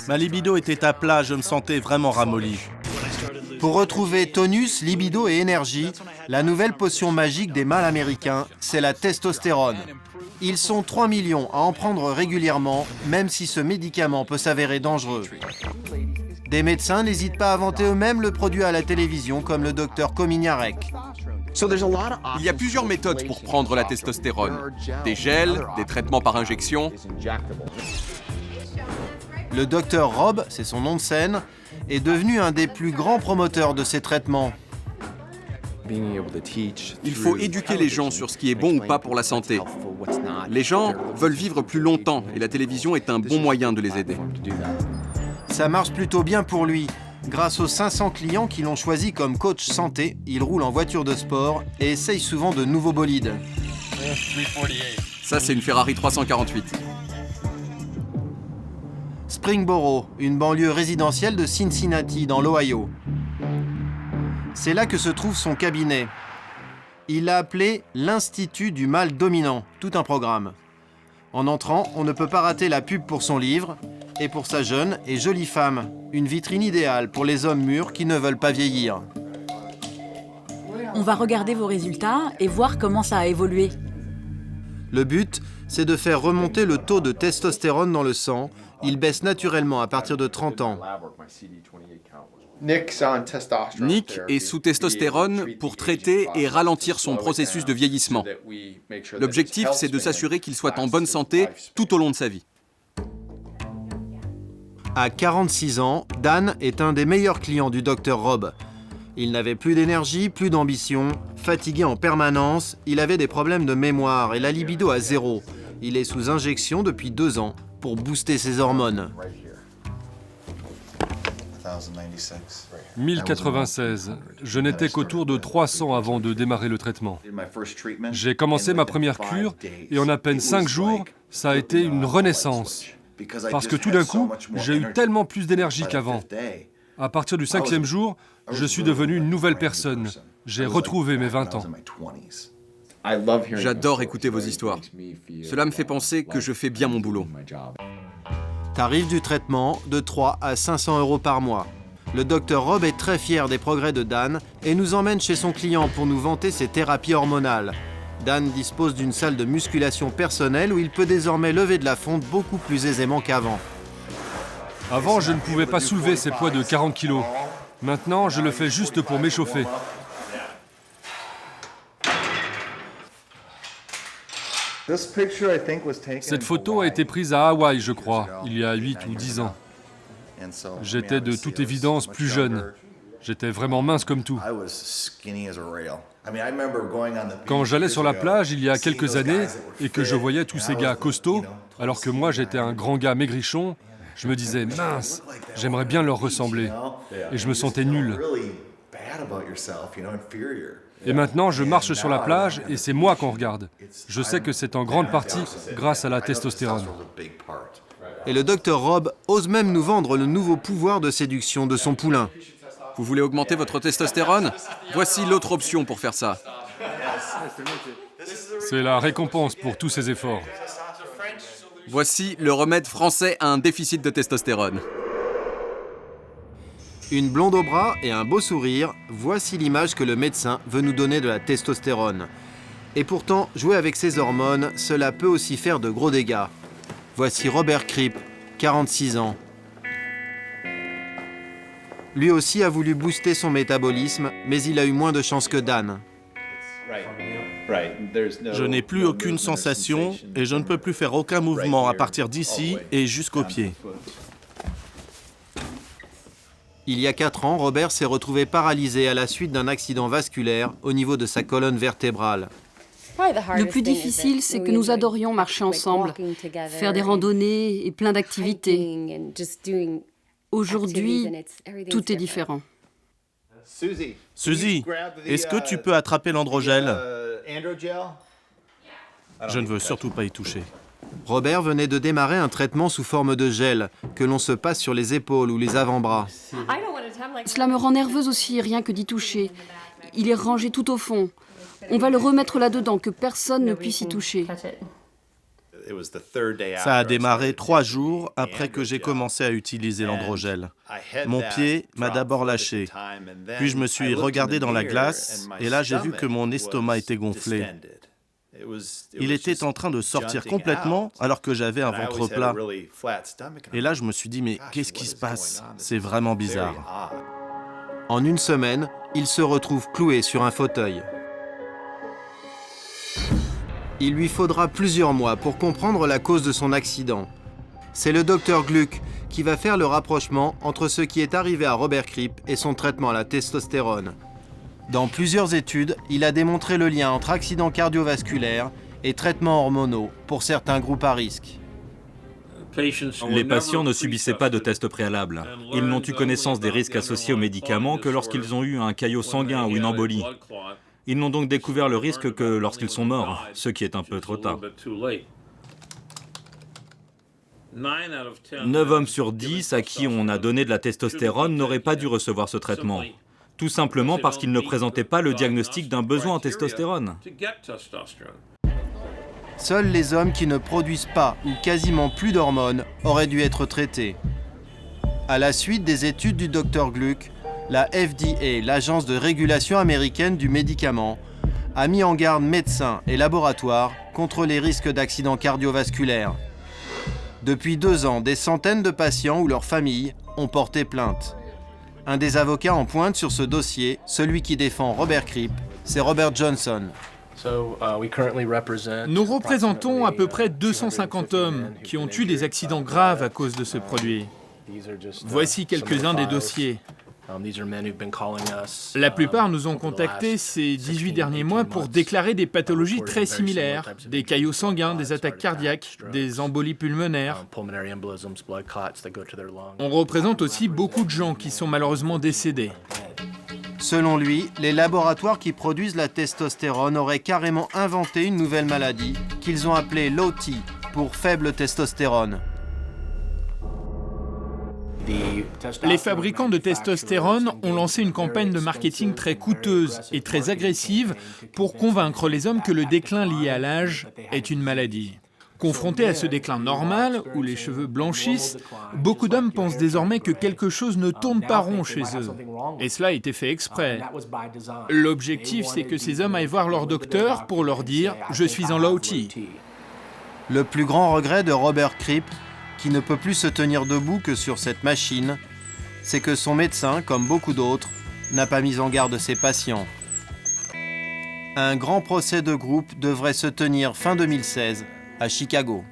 Ma libido était à plat, je me sentais vraiment ramolli. Pour retrouver tonus, libido et énergie, la nouvelle potion magique des mâles américains, c'est la testostérone. Ils sont 3 millions à en prendre régulièrement, même si ce médicament peut s'avérer dangereux. Des médecins n'hésitent pas à vanter eux-mêmes le produit à la télévision, comme le docteur Komignarek. Il y a plusieurs méthodes pour prendre la testostérone. Des gels, des traitements par injection. Le docteur Rob, c'est son nom de scène, est devenu un des plus grands promoteurs de ces traitements. Il faut éduquer les gens sur ce qui est bon ou pas pour la santé. Les gens veulent vivre plus longtemps et la télévision est un bon moyen de les aider. Ça marche plutôt bien pour lui. Grâce aux 500 clients qui l'ont choisi comme coach santé, il roule en voiture de sport et essaye souvent de nouveaux bolides. Ça, c'est une Ferrari 348. Springboro, une banlieue résidentielle de Cincinnati, dans l'Ohio. C'est là que se trouve son cabinet. Il l'a appelé l'Institut du mâle dominant, tout un programme. En entrant, on ne peut pas rater la pub pour son livre et pour sa jeune et jolie femme, une vitrine idéale pour les hommes mûrs qui ne veulent pas vieillir. On va regarder vos résultats et voir comment ça a évolué. Le but, c'est de faire remonter le taux de testostérone dans le sang. Il baisse naturellement à partir de 30 ans. Nick est sous testostérone pour traiter et ralentir son processus de vieillissement. L'objectif, c'est de s'assurer qu'il soit en bonne santé tout au long de sa vie. À 46 ans, Dan est un des meilleurs clients du Dr Rob. Il n'avait plus d'énergie, plus d'ambition, fatigué en permanence, il avait des problèmes de mémoire et la libido à zéro. Il est sous injection depuis 2 ans pour booster ses hormones. 1096. Je n'étais qu'autour de 300 avant de démarrer le traitement. J'ai commencé ma première cure et en à peine 5 jours, ça a été une renaissance. Parce que tout d'un coup, j'ai eu tellement plus d'énergie qu'avant. À partir du 5e jour, je suis devenu une nouvelle personne. J'ai retrouvé mes 20 ans. J'adore écouter vos histoires. Cela me fait penser que je fais bien mon boulot. Tarif du traitement de 3 à 500 € par mois. Le Dr Rob est très fier des progrès de Dan et nous emmène chez son client pour nous vanter ses thérapies hormonales. Dan dispose d'une salle de musculation personnelle où il peut désormais lever de la fonte beaucoup plus aisément qu'avant. Avant, je ne pouvais pas soulever ces poids de 40 kilos. Maintenant, je le fais juste pour m'échauffer. Cette photo a été prise à Hawaï, je crois, il y a 8 ou 10 ans. J'étais de toute évidence plus jeune. J'étais vraiment mince comme tout. Quand j'allais sur la plage il y a quelques années et que je voyais tous ces gars costauds, alors que moi j'étais un grand gars maigrichon, je me disais, mince, j'aimerais bien leur ressembler. Et je me sentais nul. Et maintenant, je marche sur la plage et c'est moi qu'on regarde. Je sais que c'est en grande partie grâce à la testostérone. Et le Dr Rob ose même nous vendre le nouveau pouvoir de séduction de son poulain. Vous voulez augmenter votre testostérone? Voici l'autre option pour faire ça. C'est la récompense pour tous ces efforts. Voici le remède français à un déficit de testostérone. Une blonde au bras et un beau sourire, voici l'image que le médecin veut nous donner de la testostérone. Et pourtant, jouer avec ses hormones, cela peut aussi faire de gros dégâts. Voici Robert Kripp, 46 ans. Lui aussi a voulu booster son métabolisme, mais il a eu moins de chance que Dan. Je n'ai plus aucune sensation et je ne peux plus faire aucun mouvement à partir d'ici et jusqu'aux pieds. Il y a 4 ans, Robert s'est retrouvé paralysé à la suite d'un accident vasculaire au niveau de sa colonne vertébrale. Le plus difficile, c'est que nous adorions marcher ensemble, faire des randonnées et plein d'activités. Aujourd'hui, tout est différent. Suzy, est-ce que tu peux attraper l'androgel? Je ne veux surtout pas y toucher. Robert venait de démarrer un traitement sous forme de gel que l'on se passe sur les épaules ou les avant-bras. Cela me rend nerveuse aussi, rien que d'y toucher. Il est rangé tout au fond. On va le remettre là-dedans, que personne ne puisse y toucher. Ça a démarré 3 jours après que j'ai commencé à utiliser l'androgel. Mon pied m'a d'abord lâché, puis je me suis regardé dans la glace et là j'ai vu que mon estomac était gonflé. Il était en train de sortir complètement alors que j'avais un ventre plat. Et là je me suis dit mais qu'est-ce qui se passe? C'est vraiment bizarre. En une semaine, il se retrouve cloué sur un fauteuil. Il lui faudra plusieurs mois pour comprendre la cause de son accident. C'est le docteur Gluck qui va faire le rapprochement entre ce qui est arrivé à Robert Kripp et son traitement à la testostérone. Dans plusieurs études, il a démontré le lien entre accidents cardiovasculaires et traitements hormonaux pour certains groupes à risque. Les patients ne subissaient pas de tests préalables. Ils n'ont eu connaissance des risques associés aux médicaments que lorsqu'ils ont eu un caillot sanguin ou une embolie. Ils n'ont donc découvert le risque que lorsqu'ils sont morts, ce qui est un peu trop tard. 9 hommes sur 10 à qui on a donné de la testostérone n'auraient pas dû recevoir ce traitement. Tout simplement parce qu'ils ne présentaient pas le diagnostic d'un besoin en testostérone. Seuls les hommes qui ne produisent pas ou quasiment plus d'hormones auraient dû être traités. À la suite des études du Dr Gluck, la FDA, l'agence de régulation américaine du médicament, a mis en garde médecins et laboratoires contre les risques d'accidents cardiovasculaires. Depuis 2 ans, des centaines de patients ou leurs familles ont porté plainte. Un des avocats en pointe sur ce dossier, celui qui défend Robert Kripp, c'est Robert Johnson. Nous représentons à peu près 250 hommes qui ont eu des accidents graves à cause de ce produit. Voici quelques-uns des dossiers. La plupart nous ont contactés ces 18 derniers mois pour déclarer des pathologies très similaires, des caillots sanguins, des attaques cardiaques, des embolies pulmonaires. On représente aussi beaucoup de gens qui sont malheureusement décédés. Selon lui, les laboratoires qui produisent la testostérone auraient carrément inventé une nouvelle maladie qu'ils ont appelée low T, pour faible testostérone. Les fabricants de testostérone ont lancé une campagne de marketing très coûteuse et très agressive pour convaincre les hommes que le déclin lié à l'âge est une maladie. Confrontés à ce déclin normal, où les cheveux blanchissent, beaucoup d'hommes pensent désormais que quelque chose ne tourne pas rond chez eux. Et cela a été fait exprès. L'objectif, c'est que ces hommes aillent voir leur docteur pour leur dire « Je suis en low T ». Le plus grand regret de Robert Kripp, qui ne peut plus se tenir debout que sur cette machine, c'est que son médecin, comme beaucoup d'autres, n'a pas mis en garde ses patients. Un grand procès de groupe devrait se tenir fin 2016 à Chicago.